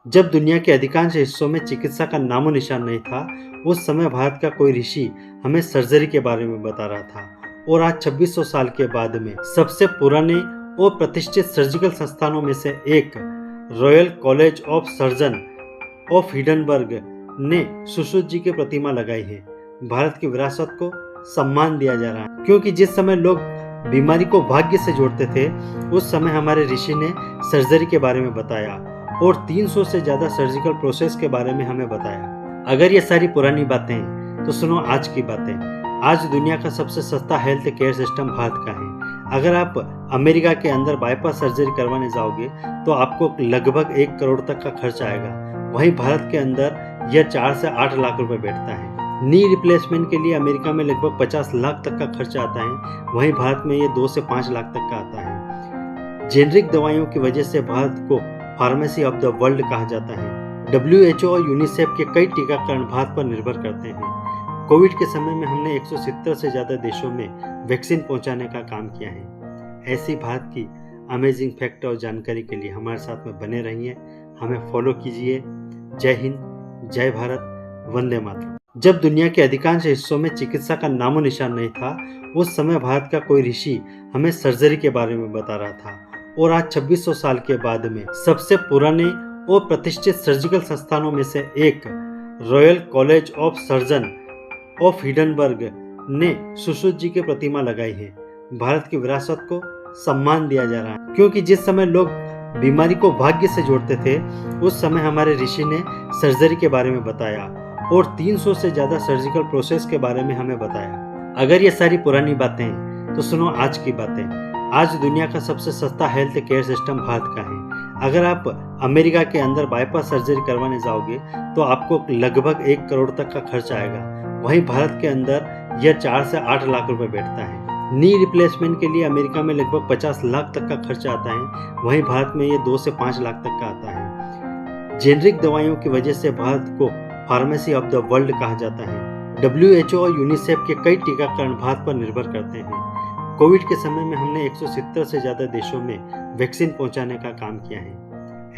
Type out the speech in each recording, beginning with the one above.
जब दुनिया के अधिकांश हिस्सों में चिकित्सा का नामो-निशान नहीं था, उस समय भारत का कोई ऋषि हमें सर्जरी के बारे में बता रहा था और आज 2600 साल के बाद में सबसे पुराने और प्रतिष्ठित सर्जिकल संस्थानों में से एक royal college of surgeon of Hindenburg ने सुश्रुत जी की प्रतिमा लगाई है। भारत की विरासत को सम्मान दिया जा रहा है क्योंकि जिस समय लोग बीमारी को भाग्य से जोड़ते थे, उस समय हमारे ऋषि ने सर्जरी के बारे में बताया और 300 से ज्यादा सर्जिकल प्रोसेस के बारे में हमें बताया। अगर ये सारी पुरानी बातें हैं तो सुनो आज की बातें। आज दुनिया का सबसे सस्ता हेल्थ केयर सिस्टम भारत का है। अगर आप अमेरिका के अंदर बाईपास सर्जरी करवाने जाओगे तो आपको लगभग 1 करोड़ तक का खर्च आएगा। वहीं भारत के अंदर यह 4 से 8 लाख रुपए बैठता है। नी रिप्लेसमेंट के लिए अमेरिका में लगभग 50 लाख तक का खर्च आता है, वहीं भारत में ये 2 से 5 लाख तक का आता है। जेनरिक दवाइयों की वजह से भारत को फार्मेसी ऑफ द वर्ल्ड कहा जाता है। WHO और यूनिसेफ के कई टीकाकरण भारत पर निर्भर करते हैं। कोविड के समय में हमने 170 से ज्यादा देशों में वैक्सीन पहुंचाने का काम किया है। ऐसी भारत की अमेजिंग फैक्ट और जानकारी के लिए हमारे साथ में बने रहिए, हमें फॉलो कीजिए। जय हिंद, जय भारत, वंदे मातरम। जब दुनिया के अधिकांश हिस्सों में चिकित्सा का नामो निशान नहीं था, उस समय भारत का कोई ऋषि हमें सर्जरी के बारे में बता रहा था और आज 2600 साल के बाद में सबसे पुराने और प्रतिष्ठित सर्जिकल संस्थानों में से एक royal college of surgeon of Hindenburg ने सुश्रुत जी की प्रतिमा लगाई है। भारत की विरासत को सम्मान दिया जा रहा है क्योंकि जिस समय लोग बीमारी को भाग्य से जोड़ते थे, उस समय हमारे ऋषि ने सर्जरी के बारे में बताया और 300 से ज्यादा सर्जिकल प्रोसेस के बारे में हमें बताया। अगर ये सारी पुरानी बातें हैं तो सुनो आज की बातें। आज दुनिया का सबसे सस्ता हेल्थ केयर सिस्टम भारत का है। अगर आप अमेरिका के अंदर बाईपास सर्जरी करवाने जाओगे तो आपको लगभग 1 करोड़ तक का खर्च आएगा। वहीं भारत के अंदर यह 4 से 8 लाख रुपए बैठता है। नी रिप्लेसमेंट के लिए अमेरिका में लगभग 50 लाख तक का खर्च आता है, वहीं भारत में ये 2 से 5 लाख तक का आता है। जेनरिक दवाइयों की वजह से भारत को फार्मेसी ऑफ द वर्ल्ड कहा जाता है। WHO और यूनिसेफ के कई टीकाकरण भारत पर निर्भर करते हैं। कोविड के समय में हमने 170 से ज्यादा देशों में वैक्सीन पहुंचाने का काम किया है।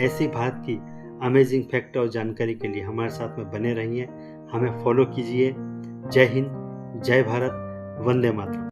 ऐसी भारत की अमेजिंग फैक्ट और जानकारी के लिए हमारे साथ में बने रहिए, हमें फॉलो कीजिए। जय हिंद, जय भारत, वंदे मातरम।